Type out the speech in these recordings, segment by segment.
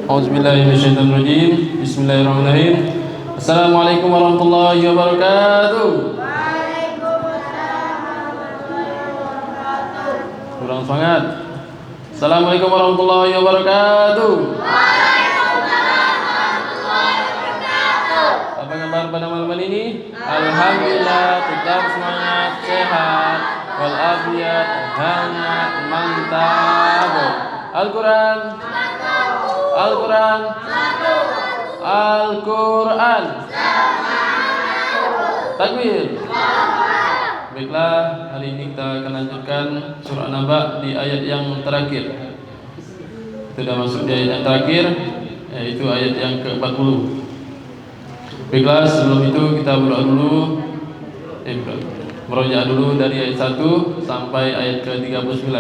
Auzubillahiminasyaitonirrajim. Bismillahirrahmanirrahim. Assalamualaikum warahmatullahi wabarakatuh. Waalaikumsalam warahmatullahi wabarakatuh. Kurang semangat. Assalamualaikum warahmatullahi wabarakatuh. Waalaikumsalam warahmatullahi wabarakatuh. Apa kabar pada malam ini? Alhamdulillah tetap semangat, sehat, walafiat, hangat, mantap. Al-Quran, Al-Quran, Al-Quran. Takbir. Baiklah, hari ini kita akan lanjutkan surah Naba di ayat yang terakhir. Sudah masuk di ayat yang terakhir, yaitu ayat yang ke-40. Baiklah, sebelum itu kita merojaah dulu dari ayat 1 sampai ayat ke-39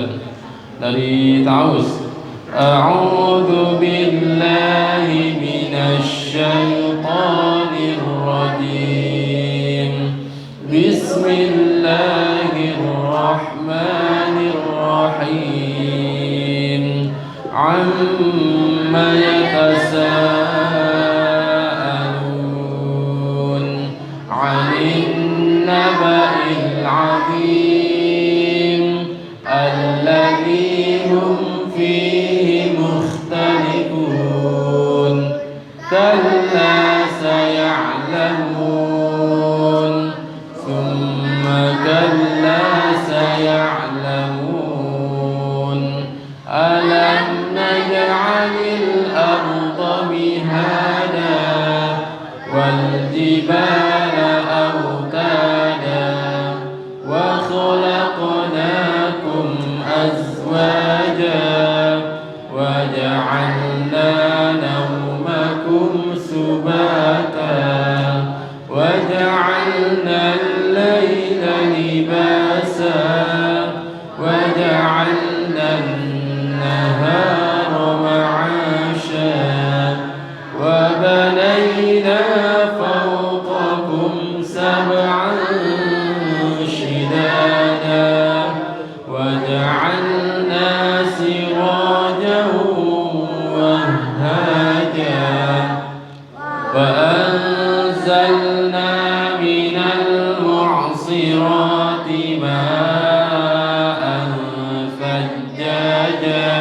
dari Ta'awuz. A'udzu billahi minasy syaithanir rajim. Bismillahirrahmanirrahim. Amma yatasaalun 'anil naba'il 'adzim alladzi hum fihi mukhtalifun. Kalla saya'lamun thumma kalla saya'lamun. Alam naj'alil arda mihada wal jibala awtada wa khalaqnakum azwaja wa ja'alna nawmakum subata wa ja'alna al-layla libasa wa ja'alna an-nahara ma'asha wa banayna fawqakum sab'an shidada wa ja'alna sirajan wahhaja wa anzalna minal mu'sirati ma'an thajjaja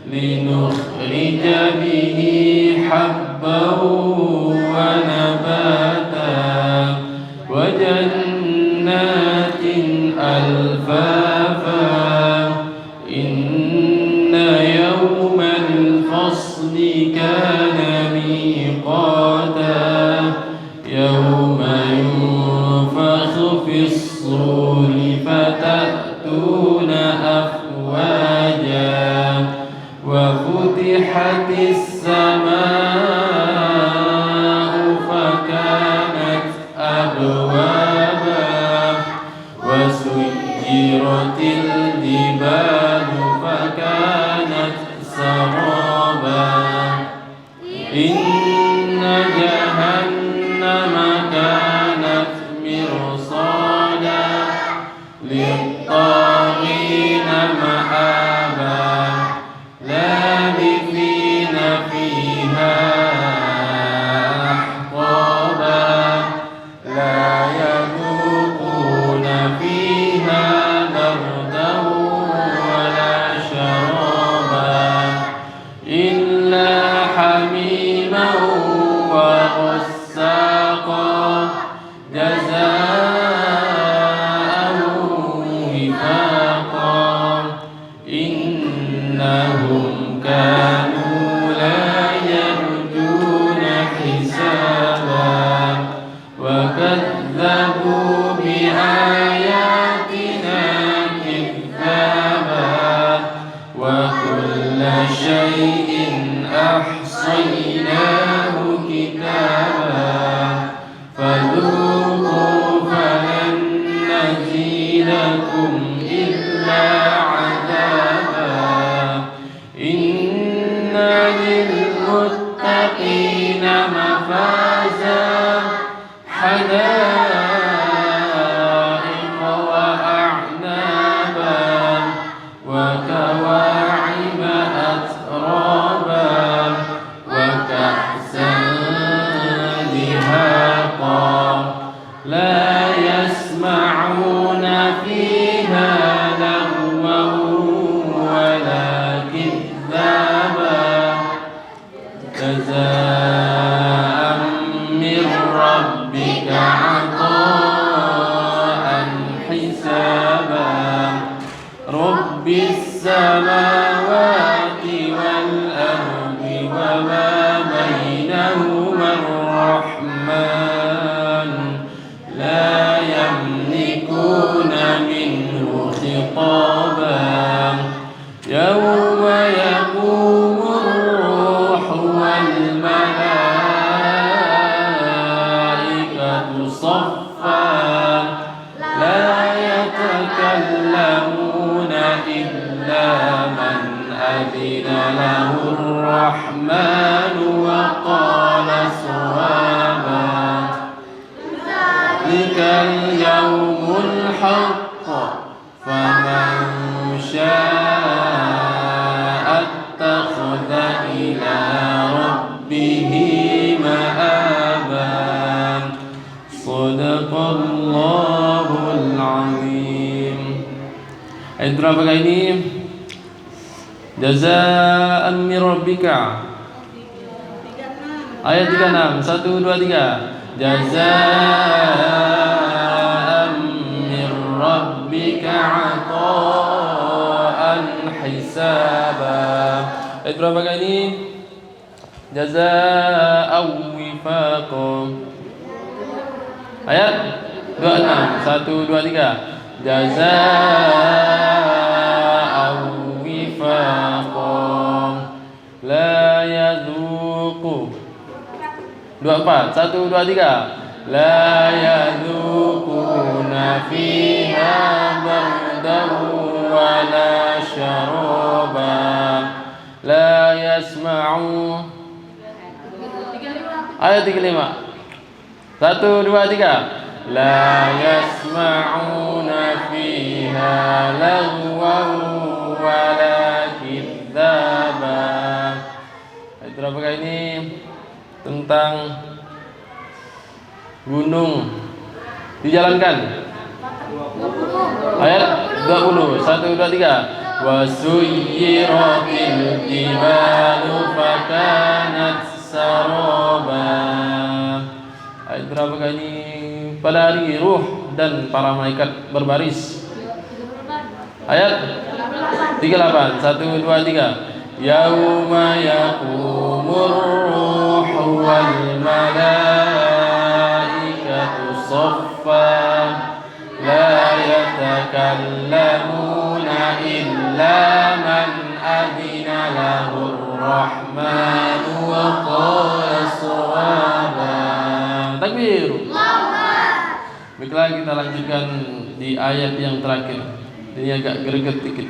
linukhrija bihi habban wa nabata wa jannatin alfafa. Inna yawmal fasli kana miqata yawma yunfakhu fis suri fatatuna afwaja wa futihatis samaa'u fakanat abwaba wa suyiratil jibalu fakanat saraba. Inna jahannama kanat mirsada lit-taghina ma'aba labithina fiha ahqaba la yadhuquna fiha bardan wala sharaba illa hamiman wa ghassaqa jazaa'an wifaqa. Innahum kanu la yarjuna hisaba wa kadzabu bi ayatina kidzaba wa kulla shay'in ahsaynahu kitaba fadhuqu falan nazidakum illa 'adzaba. Inna lil muttaqina mafaza hadaiqa wa a'naba wa kawa'iba atraba جزاء من ربك عطاء حسابا رب السماوات والأرض وما بينهما الرحمن لا يملكون منه خطابا يوم يقوم الروح والملائكة صفا لا يتكلمون إلا من أذن له الرحمن وقال صوابا ذلك اليوم الحق فمن شاء اتخذ إلى ربه مآبا صدق الله العظيم. Ayat berapa ini? Jazaan min rabbika. Ayat 36. 1 2 3. Jazaan min rabbika ata'an hisaba. Ayat berapa ini? Jazaan wifaqa. Ayat 26. 1 2 3. Jazaan wifaqa la yadhuqu 24 1 2 3 la yadhuquna fiha bardan wala syaraba la yasma'u ayat 35 1 2 3 la yasma'una fiha lagwan wala kidzaba. Ayat berapa ini? Tentang gunung dijalankan. Ayat 20 1 2 3 wa suyyiratil jibalu fakanat saraba. Ayat berapa ini? Pada hari ruh dan para malaikat berbaris. Ayat 38 1 2 3 yauma yaqumur ruhu wal malaikatu saffan la yatakallamuna illa man adina lahur rahmanu wa qala shawaba. Takbir. Baiklah, kita lanjutkan di ayat yang terakhir. Ini agak greget dikit.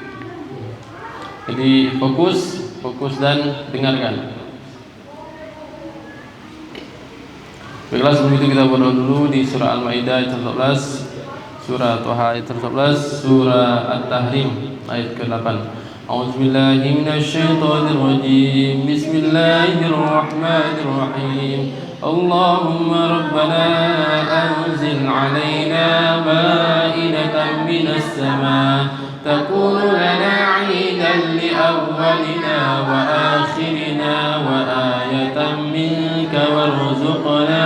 Jadi fokus dan dengarkan. Baiklah, sebelum itu kita berdoa dulu di surah Al-Maidah ayat 11, surah Thaha ayat 11, surah At-Tahrim ayat ke-8. A'udzubillahi minasyaitonirrajim. Bismillahirrahmanirrahim. Allahumma rabbana anzil 'alaina ma'idatan minas sama' takunu lana 'idan li awwalina wa akhirina wa ayatan minka warzuqna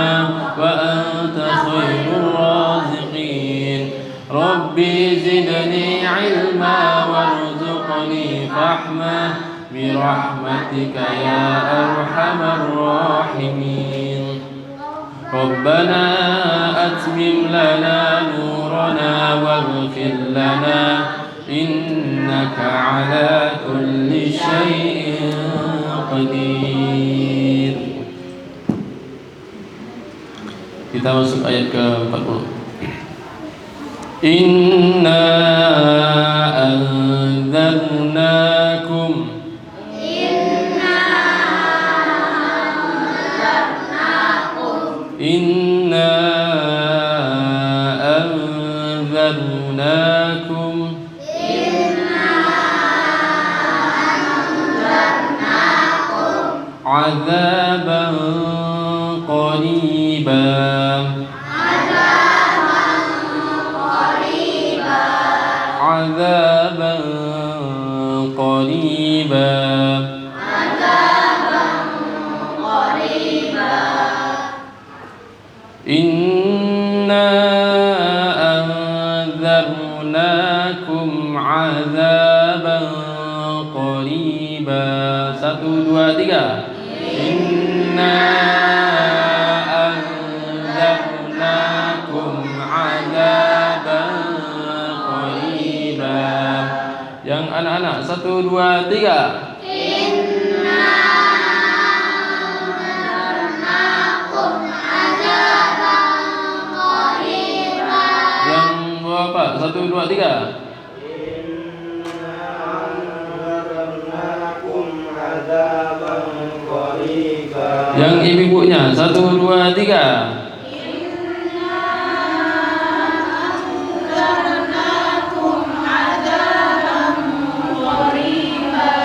wa anta khairur raziqin. Rabbi zidni 'ilma warzuqni fahma birahmatika ya arhamar rahimin. Rabbana atmim lana nurana waghfir lana innaka ala kulli syai'in qadir. Kita masuk ayat ke-40. Inna anzalnakum Inna anzalnakum azaban qariban azaban qariban Inna anzarnakum azaban qariba. Yang anak-anak, 1, 2, 3. Yang bapak, 1, 2, 3. Yang ibu-ibunya, 1, 2, 3.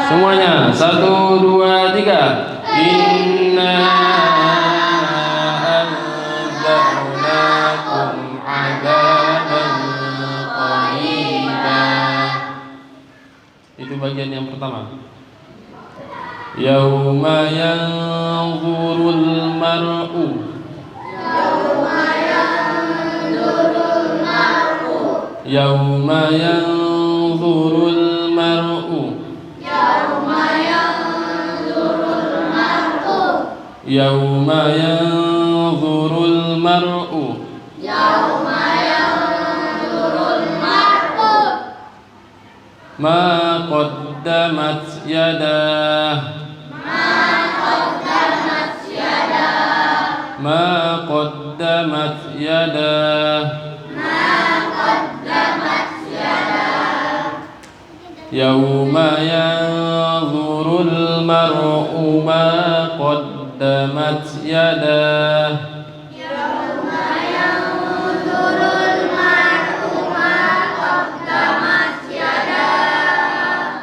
Semuanya, 1, 2, 3. Inna anzarnakum azaban qariba. Itu bagian yang pertama. Yauma yanzurul mar'u. Yauma yanzurul mar'u. Yauma yanzurul mar'u. Ma qaddamat yadah. Ma qaddamat yadah. Yauma yanzurul mar'u ma qaddamat yadah.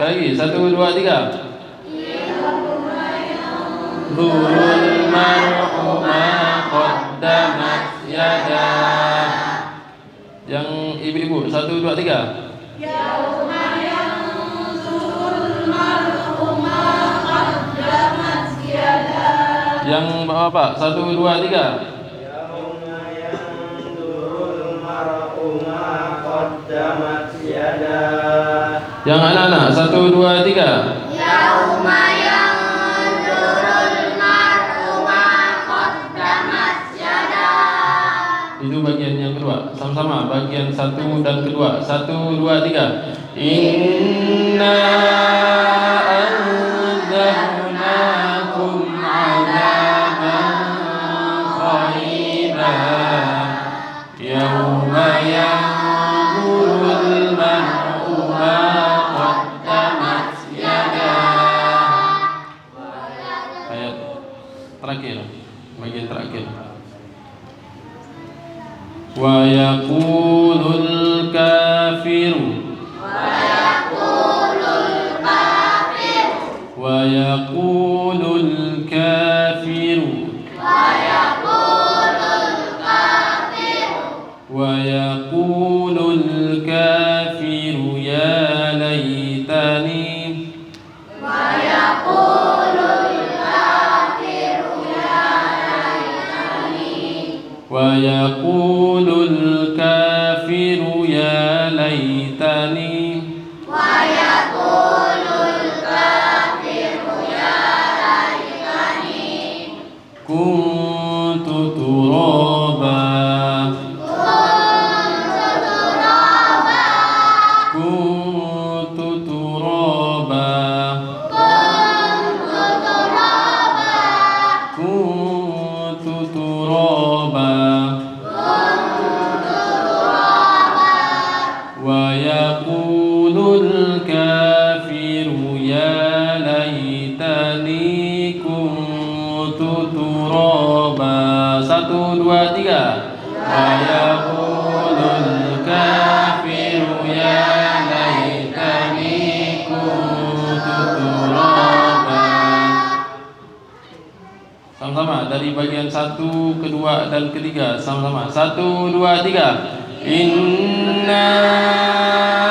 Sekali lagi, 1, 2, 3. Yanzurul mar'u ma qaddamat yadah. Yang ibu-ibu, 1, 2, 3. Yang bapak, 1, 2, 3. Yang anak-anak, 1, 2, 3. Itu bagian yang kedua. Sama-sama, bagian 1 dan kedua. 1, 2, 3. Inna anzarnakum azaban qariba. Yauma yanzurul mar'u ma qaddamat yadah. Ayat terakhir, bagian terakhir. Wa yaqulul kafiru. Wa yaqulul kafiru. Wa yaqulul kafiru ya laitani. Wa yaqulul kafiru ya laitani. Kuntu turaba. Kuntu turaba. Kuntu turaba. Wa yaqulul kafiru ya laitani kuntu turaba. 1, 2, 3. Wa yaqulul kafiru ya laitani kuntu turaba. Sama-sama dari bagian 1, kedua dan ketiga. Sama-sama, 1, 2, 3. Inna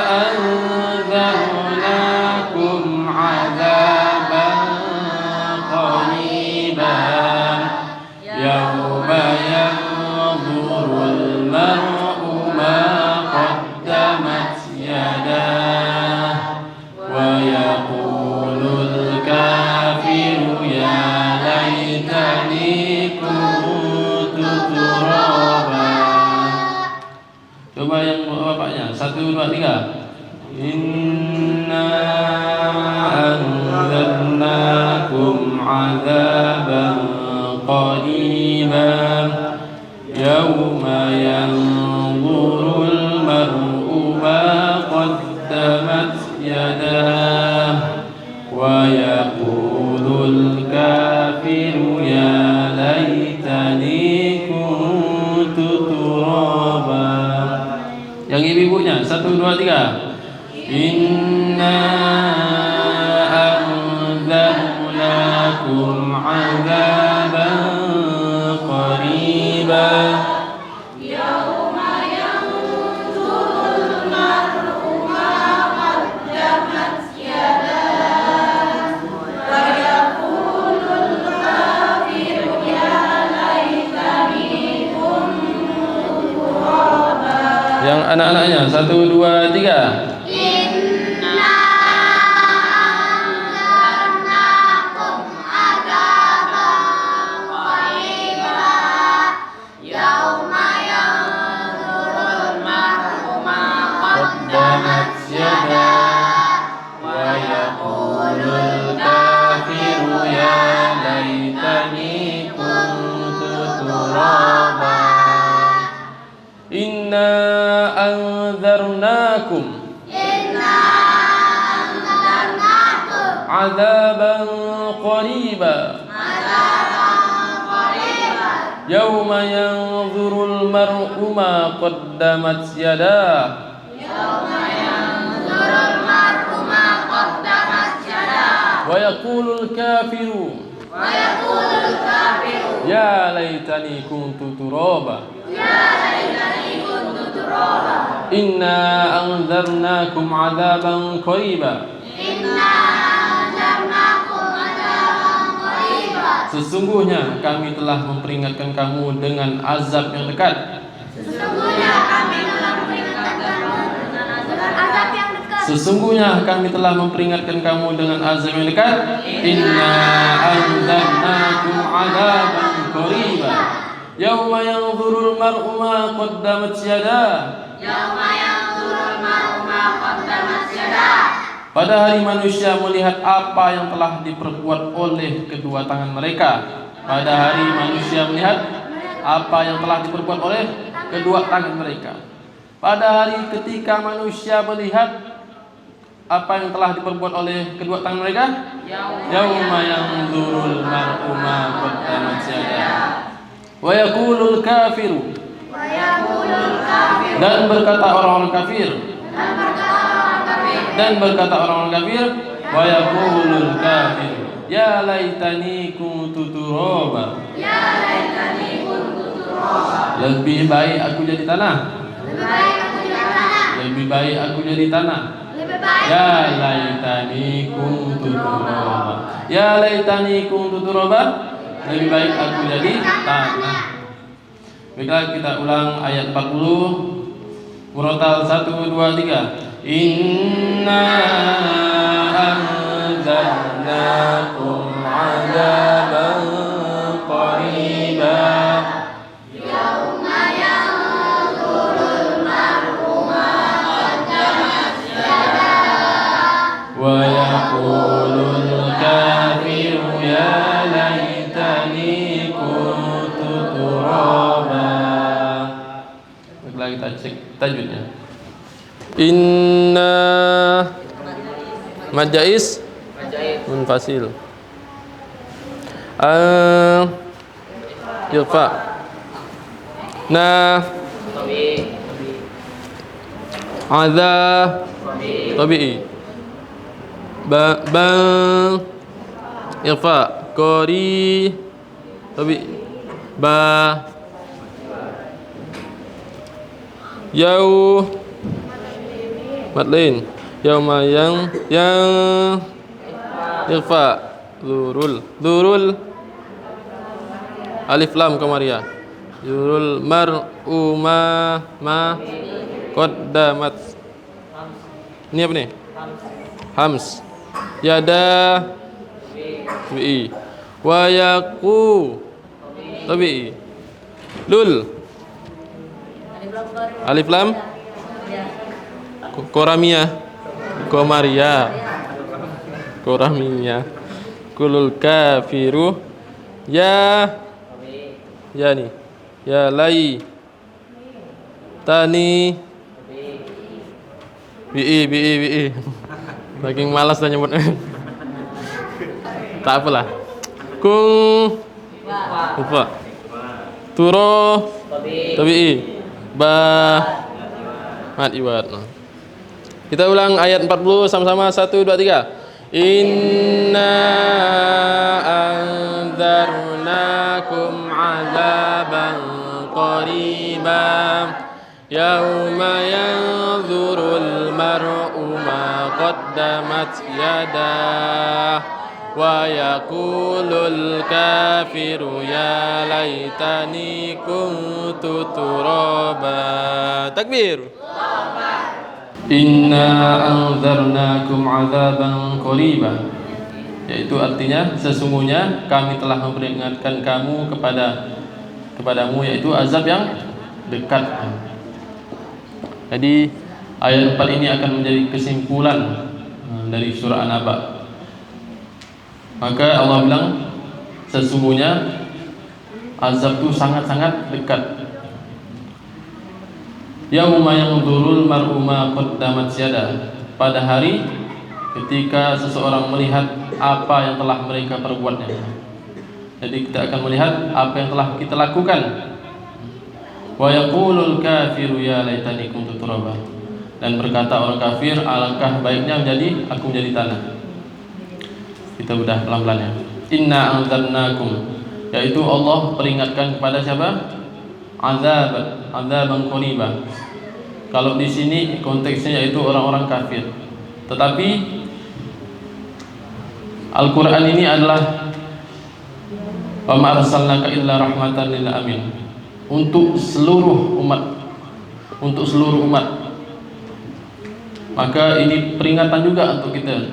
anzarnakum azaban qariban. Yauma yanzurul mar'u ma qaddamat yadah. Wa yaqulul kafiru ya 1, 2, 3. Inna anzarnakum azaban qariban yawma yanzurul mar'u ma qaddamat yadah wa yaqulul kafiru ya laitani kuntu turaba. Yang ibu-ibunya 1, 2, 3. Inna anzarnakum azaban qariban Yawma yanzurul mar'u ma qaddamat yadah wa yaqulul kafiru ya laitani kuntu turaba. Yang anak-anaknya 1, 2, 3. Inna anzarnakum adzaban qariba yauma yanzurul mar'u ma qaddamat yadah wa yaqulul kafiru ya laitani kuntu turaba. Inna anzarnakum azaban qariba yawma yanzurul mar'u ma qaddamat yadah wa yaqulul kafiru ya laitani kuntu turaba. Inna anzarnakum azaban qariba sesungguhnya kami telah memperingatkan kamu dengan azab yang dekat. Sesungguhnya kami telah memperingatkan kamu dengan azab yang dekat. Inna anzarnakum azaban qariba yauma yanzurul mar'u ma qaddamat yadah. Pada hari manusia melihat apa yang telah diperbuat oleh kedua tangan mereka. Pada hari manusia melihat apa yang telah diperbuat oleh kedua tangan mereka. Pada hari ketika manusia melihat apa yang telah diperbuat oleh kedua tangan mereka, yauma yanzurul mar'u ma qaddamat yadah wa yaqulul kafiru, dan berkata orang-orang kafir, wa yaqulul kafir ya laitani kuntu turaba. Lebih baik aku jadi tanah. Lebih baik aku jadi tanah. Ya laitani kuntu turaba. Ya laitani kuntu turaba. Lebih baik aku jadi tanah. Baiklah, kita ulang ayat 40 murotal 1, 2, 3. Inna anzarnakum azaban qariba Yauma yanzurul mar'u ma qaddamat yadah wa yaqulul kafiru ya laitani kuntu turaba. Baiklah, kita cek tajwidnya. Inna majais munfasil irfa na adza tabi'i ba irfa qari tabi ba yau madlin yauma yang irfa durul alif lam kamaria yurul mar'u ma qaddamat. Ini apa nih? Hams yada bi wa yaqu tabi lul alif lam Koramia, Komaria, Koramia, kulul kafiru, ya nih, ya lai, tani, bi, saking malas dah nyebut. Tak apalah. Kung, lupa. Turo, tabi'i, ba, mat iwat. Kita ulang ayat 40 sama-sama. 1, 2, 3. Inna anzarnakum azaban qariba yauma yanzurul mar'u ma qaddamat yadah wa yaqulul kafiru ya laitani kuntu turaba. Takbir. Inna anzarnakum azaban qariba, yaitu artinya sesungguhnya kami telah memperingatkan kamu kepadamu yaitu azab yang dekat. Jadi ayat 4 ini akan menjadi kesimpulan dari surah An-Naba. Maka Allah bilang sesungguhnya azab itu sangat-sangat dekat. Yauma yanzurul mar'u ma qaddamat yadah, pada hari ketika seseorang melihat apa yang telah mereka perbuatnya. Jadi kita akan melihat apa yang telah kita lakukan. Wa yaqulul kafiru ya laitani kuntu turaba, dan berkata orang kafir, alangkah baiknya aku menjadi tanah. Kita udah pelan-pelan ya. Inna anzarnakum, yaitu Allah peringatkan kepada siapa? Azaban qariba. Kalau di sini konteksnya yaitu orang-orang kafir. Tetapi Al-Qur'an ini adalah wa ma arsalnaka illa rahmatan lil alamin, untuk seluruh umat. Maka ini peringatan juga untuk kita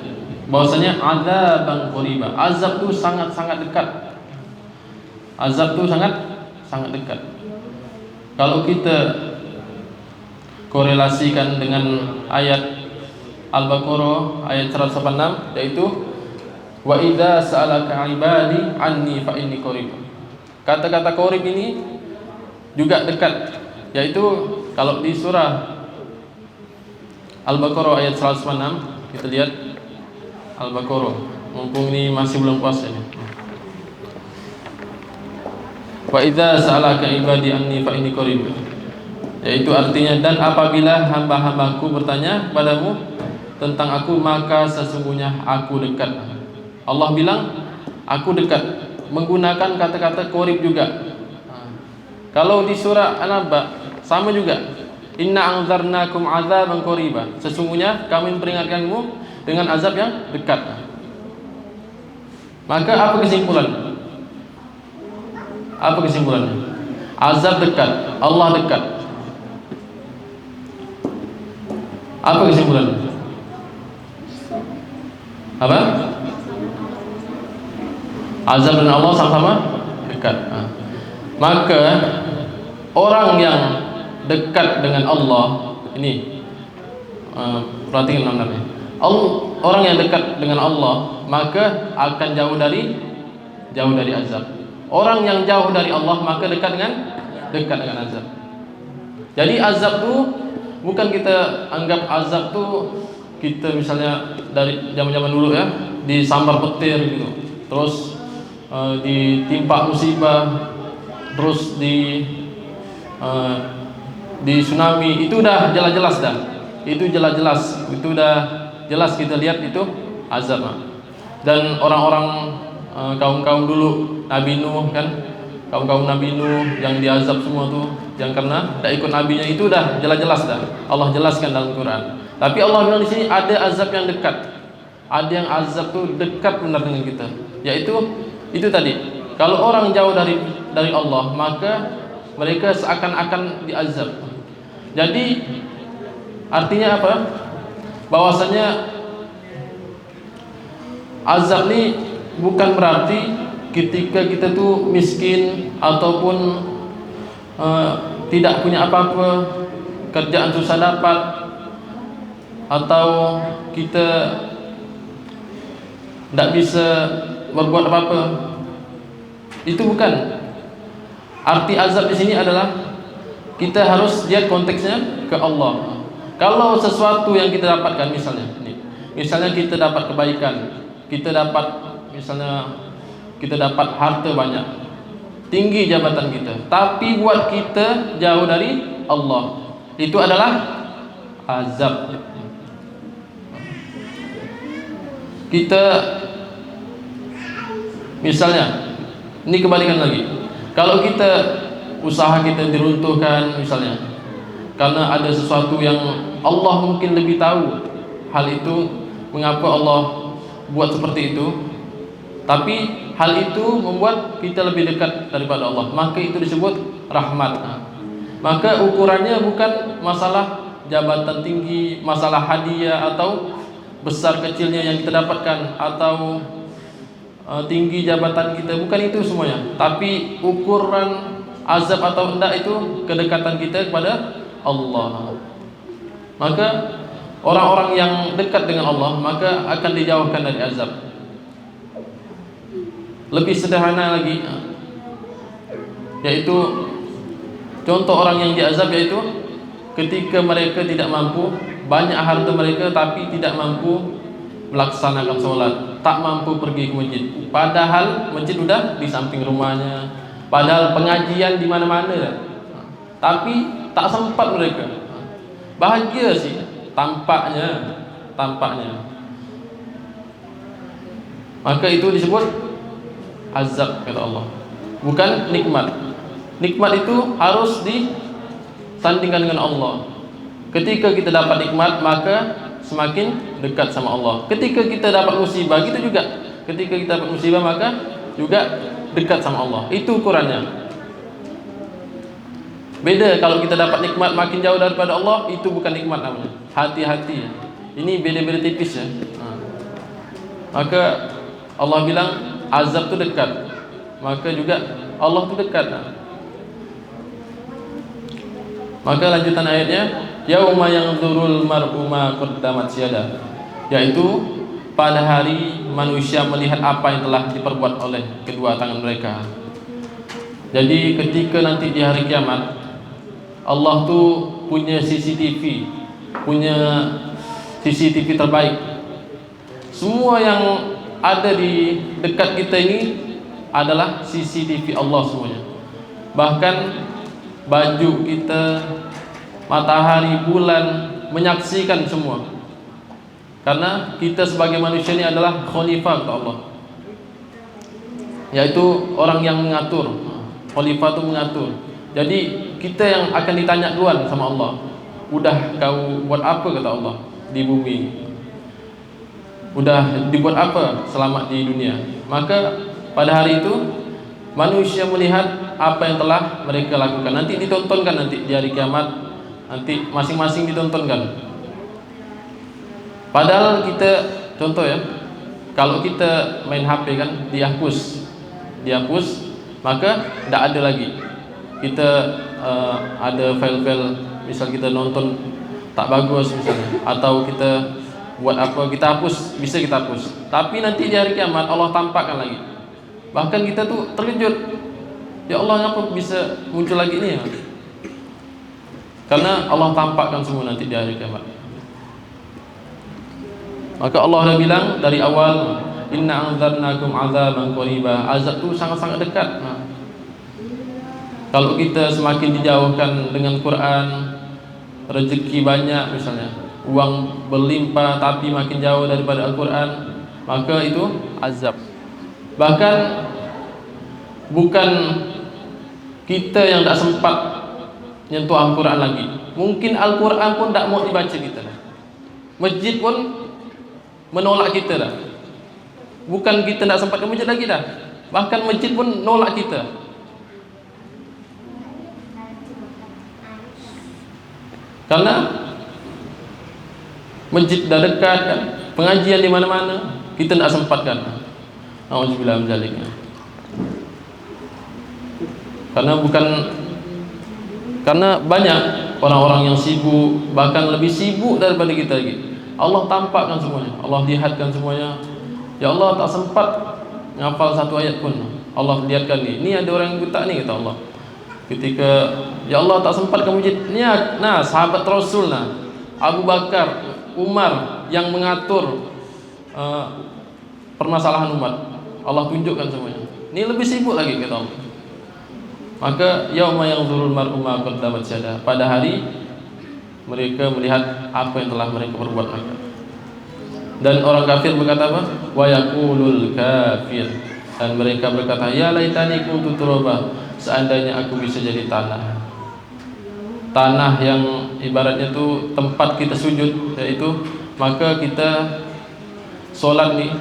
bahwasanya azaban qariba, azab itu sangat-sangat dekat. Azab itu sangat dekat. Kalau kita korelasikan dengan ayat Al-Baqarah ayat 186, yaitu wa idza sa'alaka 'ibadi 'anni fa inni qarib. Kata-kata qarib ini juga dekat, yaitu kalau di surah Al-Baqarah ayat 186, kita lihat Al-Baqarah, mumpung ini masih belum puas ini. Wa idza sa'alaka 'ibadi 'anni fa inni qarib, yaitu artinya dan apabila hamba-hambaku bertanya padamu tentang aku, maka sesungguhnya aku dekat. Allah bilang aku dekat, menggunakan kata-kata qarib juga. Kalau di surah An-Naba sama juga, inna anzarnakum azaban qariba, sesungguhnya kami memperingatkanmu dengan azab yang dekat. Maka apa kesimpulannya? Azab dekat, Allah dekat. Apa kesimpulannya? Apa? Azab dan Allah sama-sama dekat. Maka orang yang dekat dengan Allah ini, perhatikan namanya. Orang yang dekat dengan Allah maka akan jauh dari azab. Orang yang jauh dari Allah maka dekat dengan azab. Jadi azab itu bukan kita anggap azab tuh kita misalnya dari zaman-zaman dulu ya, disambar petir gitu, terus ditimpa musibah, terus di tsunami, itu udah jelas-jelas dah. Itu udah jelas kita lihat itu azab. Dan orang-orang kaum dulu Nabi Nuh kan, kaum Nabi Nuh yang diazab semua tuh, yang karena tidak ikut nabinya, itu udah jelas-jelas dah. Allah jelaskan dalam Quran. Tapi Allah bilang di sini ada azab yang dekat. Ada yang azab tuh dekat benar dengan kita. Yaitu itu tadi. Kalau orang jauh dari Allah, maka mereka seakan-akan diazab. Jadi artinya apa? Bahwasanya azab ini bukan berarti ketika kita tuh miskin ataupun tidak punya apa-apa, kerjaan susah dapat, atau kita tidak bisa berbuat apa-apa. Itu bukan. Arti azab di sini adalah kita harus lihat konteksnya ke Allah. Kalau sesuatu yang kita dapatkan, misalnya kita dapat kebaikan, kita dapat harta banyak, tinggi jabatan kita, tapi buat kita jauh dari Allah, itu adalah azab. Kita misalnya, ini kebalikan lagi. Kalau kita usaha kita diruntuhkan misalnya, karena ada sesuatu yang Allah mungkin lebih tahu hal itu, mengapa Allah buat seperti itu, tapi hal itu membuat kita lebih dekat daripada Allah, maka itu disebut rahmat. Maka ukurannya bukan masalah jabatan tinggi, masalah hadiah atau besar kecilnya yang kita dapatkan, atau tinggi jabatan kita, bukan itu semuanya. Tapi ukuran azab atau enggak itu kedekatan kita kepada Allah. Maka orang-orang yang dekat dengan Allah maka akan dijauhkan dari azab. Lebih sederhana lagi, yaitu contoh orang yang diazab, yaitu ketika mereka tidak mampu, banyak harta mereka tapi tidak mampu melaksanakan sholat, tak mampu pergi ke masjid, padahal masjid sudah di samping rumahnya, padahal pengajian di mana-mana, tapi tak sempat mereka. Bahagia sih tampaknya. Maka itu disebut azab kata Allah, bukan nikmat. Nikmat itu harus disandingkan dengan Allah. Ketika kita dapat nikmat maka semakin dekat sama Allah. Ketika kita dapat musibah, gitu juga. Ketika kita dapat musibah maka juga dekat sama Allah. Itu ukurannya. Beda kalau kita dapat nikmat makin jauh daripada Allah, itu bukan nikmat namanya. Hati-hati. Ini beda-beda tipis ya. Maka Allah bilang azab itu dekat. Maka juga Allah itu dekat. Maka lanjutan ayatnya, yauma yanzurul mar'u ma qaddamat yadah, yaitu pada hari manusia melihat apa yang telah diperbuat oleh kedua tangan mereka. Jadi ketika nanti di hari kiamat, Allah tuh punya CCTV terbaik. Semua yang ada di dekat kita ini adalah CCTV Allah semuanya. Bahkan baju kita, matahari, bulan menyaksikan semua. Karena kita sebagai manusia ini adalah khalifah untuk Allah, yaitu orang yang mengatur. Khalifah itu mengatur. Jadi kita yang akan ditanya duluan sama Allah. Udah kau buat apa kata Allah di bumi? Udah dibuat apa selama di dunia? Maka pada hari itu manusia melihat apa yang telah mereka lakukan. Nanti ditontonkan nanti di hari kiamat. Nanti masing-masing ditontonkan. Padahal kita, contoh ya, kalau kita main HP kan dihapus, maka tidak ada lagi. Kita ada file-file, misal kita nonton tak bagus misalnya, atau kita buat apa, kita hapus, bisa kita hapus. Tapi nanti di hari kiamat Allah tampakkan lagi. Bahkan kita tuh terkejut, ya Allah kenapa bisa muncul lagi ini ya? Karena Allah tampakkan semua nanti di hari kiamat. Maka Allah dah bilang dari awal, inna anzarnakum azaban qariba. Azab itu sangat-sangat dekat. Kalau kita semakin dijauhkan dengan Quran, rezeki banyak misalnya, uang berlimpah tapi makin jauh daripada Al-Quran, maka itu azab. Bahkan bukan kita yang tak sempat nyentuh Al-Quran lagi, mungkin Al-Quran pun tak mau dibaca kita dah. Masjid pun menolak kita dah. Bukan kita tak sempat ke masjid lagi dah, bahkan masjid pun nolak kita. Karena masjid dah dekat kan, pengajian di mana-mana, kita tak sempatkan. Auzubillah min zalik. Karena banyak orang-orang yang sibuk, bahkan lebih sibuk daripada kita lagi. Allah tampakkan semuanya, Allah lihatkan semuanya. Ya Allah, tak sempat ngafal satu ayat pun. Allah lihatkan ni. Ni ada orang yang buta ni, kata Allah. Ketika ya Allah tak sempat kamu niat. Nah, sahabat Rasul nah, Abu Bakar, Umar yang mengatur permasalahan umat. Allah tunjukkan semuanya. Ini lebih sibuk lagi, kata Allah. Maka yauma yanzurul mar'u ma qaddamat yadah. Pada hari mereka melihat apa yang telah mereka perbuat maka. Dan orang kafir berkata apa? Wa yaqulul kafir. Dan mereka berkata, ya laitani kuntu turaba, seandainya aku bisa jadi tanah. Tanah yang ibaratnya itu tempat kita sujud, yaitu maka kita solat nih,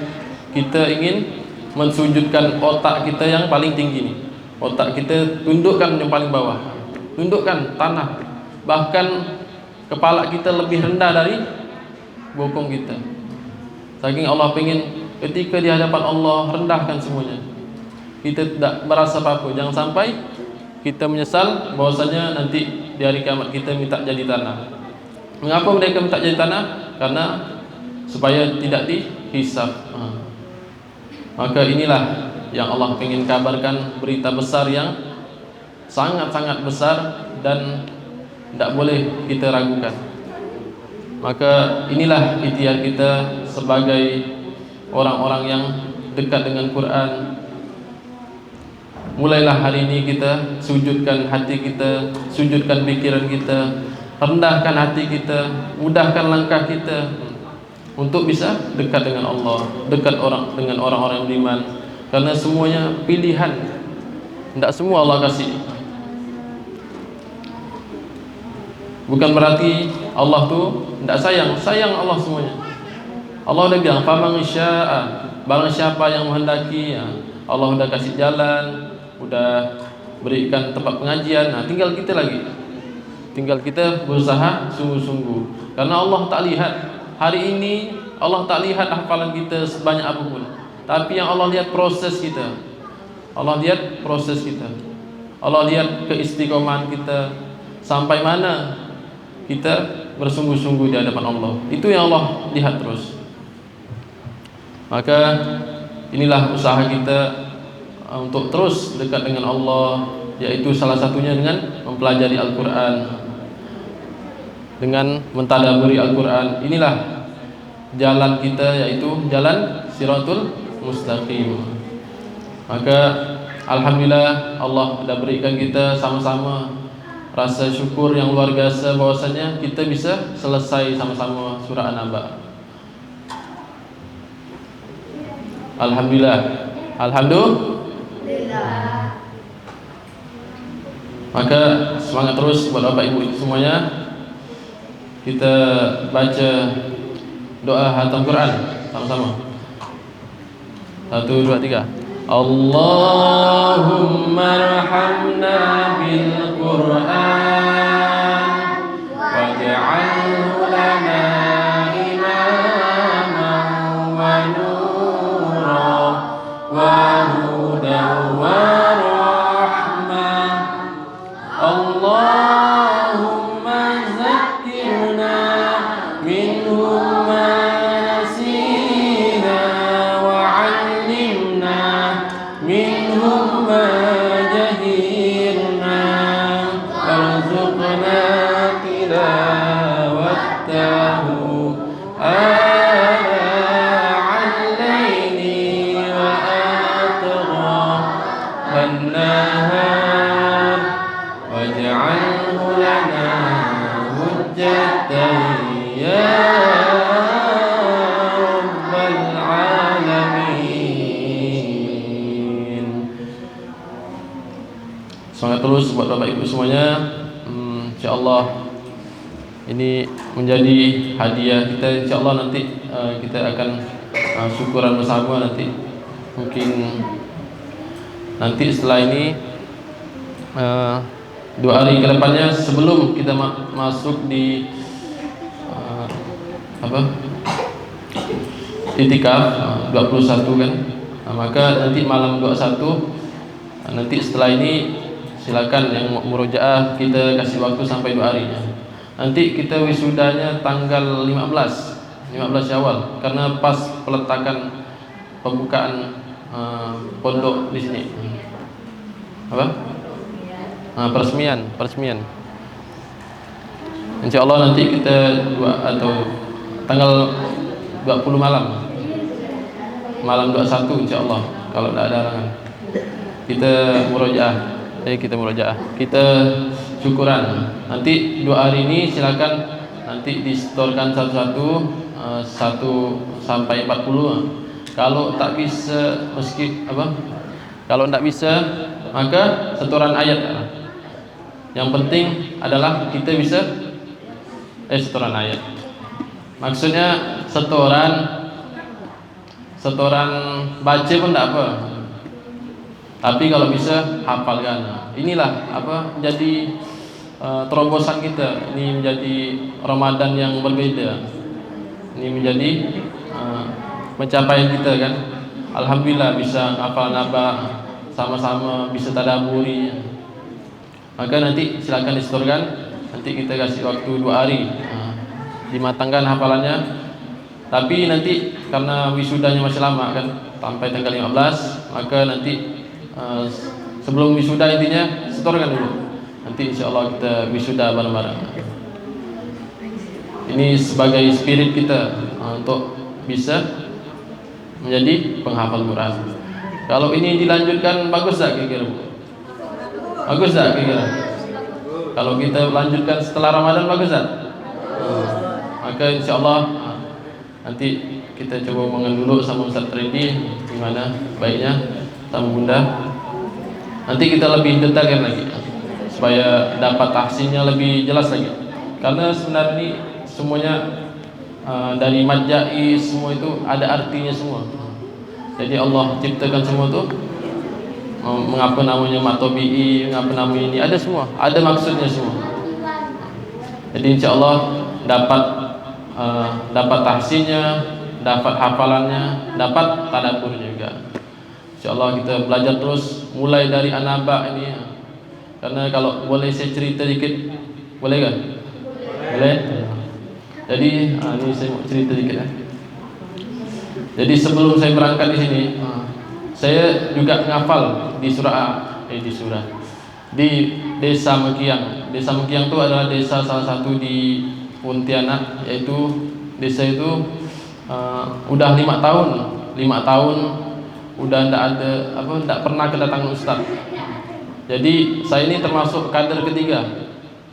kita ingin mensujudkan otak kita yang paling tinggi nih. Otak kita tundukkan yang paling bawah, tundukkan tanah, bahkan kepala kita lebih rendah dari bokong kita. Saking Allah pengen ketika di hadapan Allah rendahkan semuanya. Kita tidak merasa apa-apa. Jangan sampai kita menyesal bahwasanya nanti di hari kiamat kita minta jadi tanah. Mengapa mereka minta jadi tanah? Karena supaya tidak dihisab. Maka inilah yang Allah ingin kabarkan, berita besar yang sangat-sangat besar dan tidak boleh kita ragukan. Maka inilah ikhtiar kita sebagai orang-orang yang dekat dengan Quran. Mulailah hari ini kita sujudkan hati kita, sujudkan pikiran kita, rendahkan hati kita, mudahkan langkah kita untuk bisa dekat dengan Allah, dekat dengan orang-orang yang beriman. Karena semuanya pilihan, tidak semua Allah kasih. Bukan berarti Allah tu tidak sayang, sayang Allah semuanya. Allah udah bilang, faman syaa, barang siapa yang menghendaki, ya, Allah udah kasih jalan, udah berikan tempat pengajian. Nah, tinggal kita lagi, tinggal kita berusaha sungguh-sungguh. Karena Allah tak lihat hari ini, Allah tak lihat hafalan kita sebanyak apapun, tapi yang Allah lihat proses kita. Allah lihat proses kita. Allah lihat keistiqomahan kita, sampai mana kita bersungguh-sungguh di hadapan Allah. Itu yang Allah lihat terus. Maka inilah usaha kita untuk terus dekat dengan Allah, yaitu salah satunya dengan mempelajari Al-Quran, dengan mentadaburi Al-Quran. Inilah jalan kita, yaitu jalan Siratul Mustaqim. Maka alhamdulillah Allah sudah berikan kita sama-sama rasa syukur yang luar biasa bahwasanya kita bisa selesai sama-sama surah An-Naba. Alhamdulillah. Alhamdulillah. Maka semangat terus buat Bapak Ibu semuanya. Kita baca doa hatam Quran sama-sama. 1, 2, 3. Allahumma arhamna bil Quran waj'alhu lana imaman wa nuran wa hudan wa rahmah. Allahumma zakkirna minhum ma nasina wa 'allimna minhum ma jahilna warzuqna tilawatahu ana'al layli wa atrafan nahar waj'alhu lana hujjatan ya rabbal alamin. Semangat terus buat Bapak Ibu semuanya. InsyaAllah ini menjadi hadiah kita. InsyaAllah nanti kita akan syukuran bersama nanti. Mungkin nanti setelah ini 2 hari ke depannya sebelum kita masuk di itikaf 21 kan. Maka nanti malam 21, nanti setelah ini silakan yang murojaah kita kasih waktu sampai 2 hari. Nanti kita wisudanya tanggal 15 15 Syawal karena pas peletakan pembukaan pondok di sini. Apa? Peresmian. Insyaallah nanti kita atau tanggal 20 malam 21 insyaallah kalau tidak ada halangan. Kita murojaah, kita syukuran. Nanti 2 hari ini silakan nanti disetorkan satu-satu 1 sampai 40. Kalau tak bisa kalau tidak bisa maka setoran ayat. Yang penting adalah kita bisa setoran ayat. Maksudnya setoran baca pun tidak apa. Tapi kalau bisa hafalkan. Inilah jadi terobosan kita. Ini menjadi Ramadan yang berbeda. Ini menjadi pencapaian kita kan. Alhamdulillah bisa hafal naba, sama-sama bisa tadabburi. Maka nanti silakan disetorkan. Nanti kita kasih waktu 2 hari dimatangkan hafalannya. Tapi nanti karena wisudanya masih lama kan, sampai tanggal 15, maka nanti sebelum wisuda intinya setorkan dulu. Nanti insyaallah kita wisuda bareng-bareng. Ini sebagai spirit kita untuk bisa menjadi penghafal Quran. Kalau ini dilanjutkan bagus tak kira-kira? Bagus tak kira-kira? Kalau kita lanjutkan setelah Ramadan bagus tak? Maka insyaallah nanti kita coba mengendulu sama Ustaz Trendy gimana baiknya sama Bunda. Nanti kita lebih detailkan lagi supaya dapat tahsinnya lebih jelas lagi. Karena sebenarnya ini semuanya dari majai semua itu ada artinya semua. Jadi Allah ciptakan semua itu mengapa namanya matobi'i, mengapa namanya ini ada semua, ada maksudnya semua. Jadi insyaallah dapat tahsinnya, dapat hafalannya, dapat tadabburnya juga. Insyaallah kita belajar terus mulai dari An-Naba ini. Karena kalau boleh saya cerita dikit, boleh kan? Boleh. Jadi ini saya mau cerita dikit ya. Jadi sebelum saya berangkat di sini, saya juga ngafal di di Desa Mekiang. Desa Mekiang itu adalah desa salah satu di Pontianak, yaitu desa itu udah 5 tahun udah tidak pernah kedatangan ustaz. Jadi saya ini termasuk kader ketiga.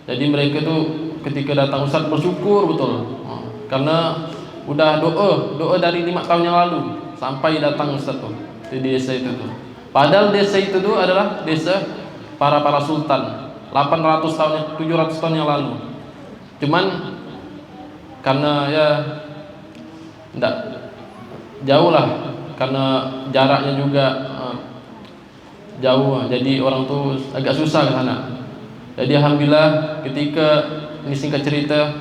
Jadi mereka tuh ketika datang ustaz bersyukur betul, karena udah doa dari 5 tahun yang lalu sampai datang ustaz tuh di desa itu tuh. Padahal desa itu tuh adalah desa para sultan 800 tahun 700 tahun yang lalu. Cuman karena ya tidak jauh lah, karena jaraknya juga jauh, jadi orang tuh agak susah ke sana. Jadi alhamdulillah ketika ini singkat cerita,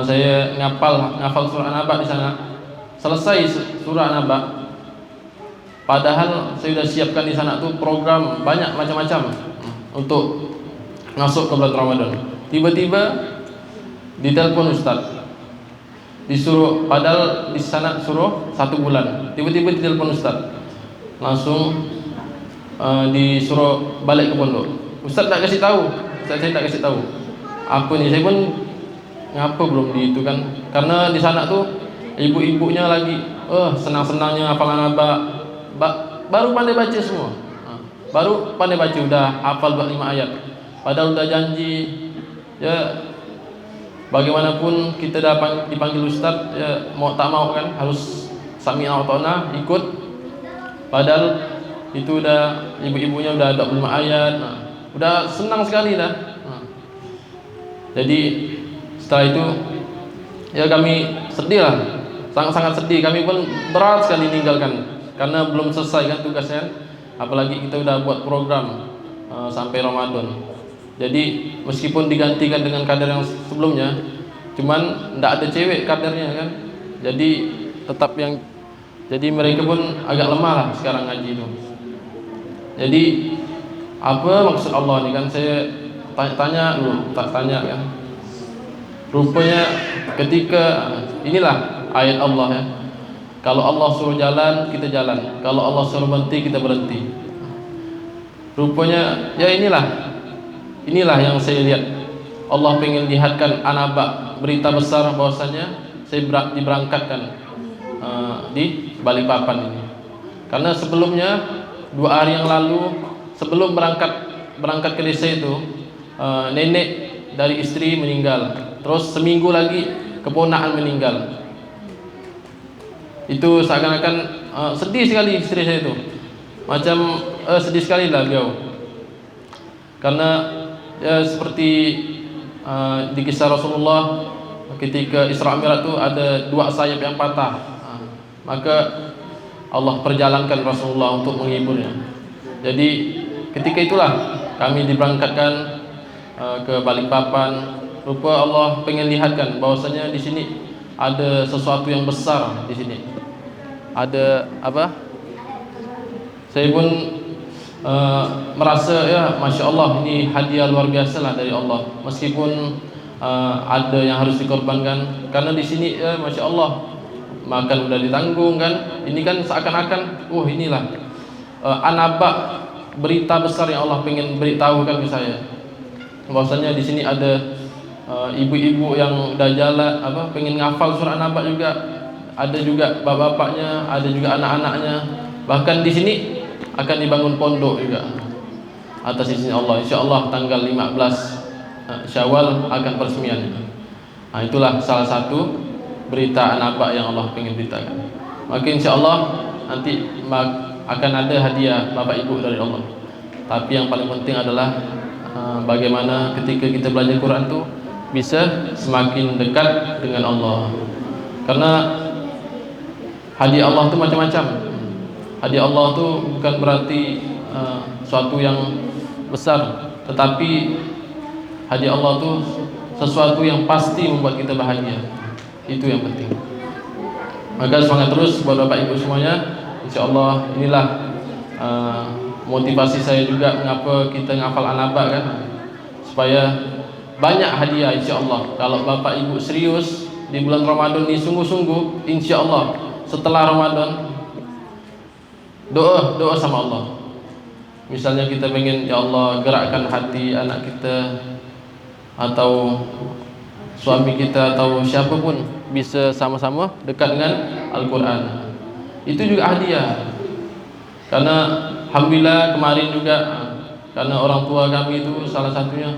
saya ngafal surah An-Naba di sana. Selesai surah An-Naba, padahal saya sudah siapkan di sana tuh program banyak macam-macam untuk masuk ke bulan Ramadan. Tiba-tiba ditelepon ustaz, disuruh, padahal di sana suruh 1 bulan. Tiba-tiba ditelepon ustaz, langsung disuruh balik ke pondok. Ustaz tak kasih tahu, saya tak kasih tahu. Apa nih, saya pun ngapa belum di itu kan? Karena di sana tuh ibu-ibunya lagi senang-senangnya hafalan An-Naba, baru pandai baca semua. Baru pandai baca udah hafal 25 ayat. Padahal udah janji ya, bagaimanapun kita dipanggil ustaz ya, mau tak mau kan harus sami'na wa ta'na, ikut. Padahal itu udah ibu-ibunya udah 25 ayat. Udah senang sekali dah. Jadi setelah itu ya kami sedih lah, sangat-sangat sedih. Kami pun berat sekali meninggalkan karena belum selesai kan tugasnya. Apalagi kita udah buat program sampai Ramadan. Jadi meskipun digantikan dengan kader yang sebelumnya, cuman tidak ada cewek kadernya kan. Jadi tetap jadi mereka pun agak lemah lah sekarang ngaji itu. Jadi apa maksud Allah ini kan, saya tanya kan. Rupanya ketika inilah ayat Allah ya. Kalau Allah suruh jalan, kita jalan. Kalau Allah suruh berhenti, kita berhenti. Rupanya ya inilah yang saya lihat. Allah pengen lihatkan An-Naba, berita besar bahwasanya saya diberangkatkan di Balikpapan ini. Karena sebelumnya 2 hari yang lalu sebelum berangkat ke desa itu, nenek dari istri meninggal. Terus seminggu lagi keponakan meninggal. Itu seakan-akan sedih sekali istri saya itu. Macam sedih sekali lah beliau. Karena seperti di kisah Rasulullah ketika Isra Mi'raj itu ada 2 sayap yang patah. Maka Allah perjalankan Rasulullah untuk menghiburnya. Jadi ketika itulah kami diberangkatkan ke Balikpapan. Rupa Allah pengen lihatkan bahwasanya di sini ada sesuatu yang besar di sini. Ada apa? Saya pun merasa ya Masya Allah, ini hadiah luar biasa lah dari Allah. Meskipun ada yang harus dikorbankan, karena di sini ya Masya Allah makan udah ditanggung kan. Ini kan seakan-akan inilah An-Naba, berita besar yang Allah pengen beritahukan ke saya. Bahwasanya di sini ada ibu-ibu yang udah jalan pengen ngafal surah An-Naba juga. Ada juga bapak-bapaknya, ada juga anak-anaknya. Bahkan di sini akan dibangun pondok juga atas izin Allah. Insyaallah tanggal 15 Syawal akan peresmian. Nah, itulah salah satu berita An-Naba yang Allah pengen beritakan. Maka insyaallah nanti akan ada hadiah Bapak Ibu dari Allah. Tapi yang paling penting adalah bagaimana ketika kita belajar Quran tuh bisa semakin dekat dengan Allah. Karena hadiah Allah itu macam-macam. Hadiah Allah itu bukan berarti suatu yang besar, tetapi hadiah Allah itu sesuatu yang pasti membuat kita bahagia. Itu yang penting. Maka semangat terus buat Bapak Ibu semuanya. InsyaAllah inilah motivasi saya juga mengapa kita ngafal An-Naba kan, supaya banyak hadiah insyaallah. Kalau Bapak Ibu serius di bulan Ramadan ini sungguh-sungguh, insyaallah setelah Ramadan doa sama Allah. Misalnya kita pengen ya Allah gerakkan hati anak kita atau suami kita atau siapapun bisa sama-sama dekat dengan Al-Quran. Itu juga hadiah. Karena alhamdulillah kemarin juga karena orang tua kami itu salah satunya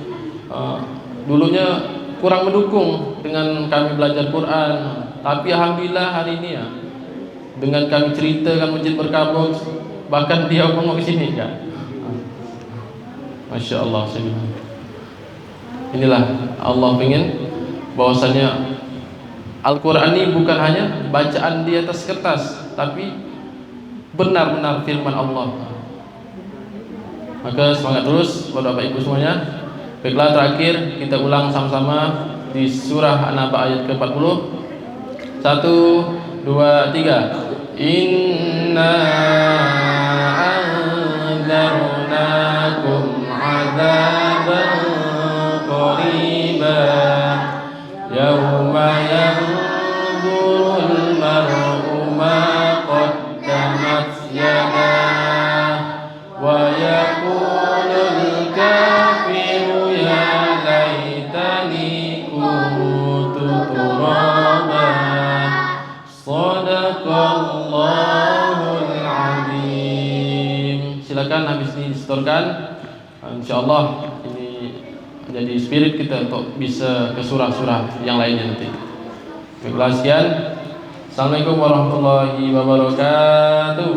dulunya kurang mendukung dengan kami belajar Quran, tapi alhamdulillah hari ini ya dengan kami ceritakan masjid berkabut, bahkan dia mau ke sini kan. Masya Allah. Inilah Allah pengen bahwasanya Al-Quran ini bukan hanya bacaan di atas kertas, tapi benar-benar firman Allah. Maka semangat terus buat Bapak Ibu semuanya. Baiklah, terakhir kita ulang sama-sama di surah An-Naba ayat ke-40. 1, 2, 3. Inna anzarnakum 'adzaban qariban yauma yanzurul mar'u ma qaddamat yadah wa yaqulul kafiru ya laitani kuntu turaba. Shadaqallahul azim. Silakan habis ini disetorkan. Insyaallah ini menjadi spirit kita untuk bisa ke surah-surah yang lainnya nanti. Baiklah, sekian. Assalamualaikum warahmatullahi wabarakatuh.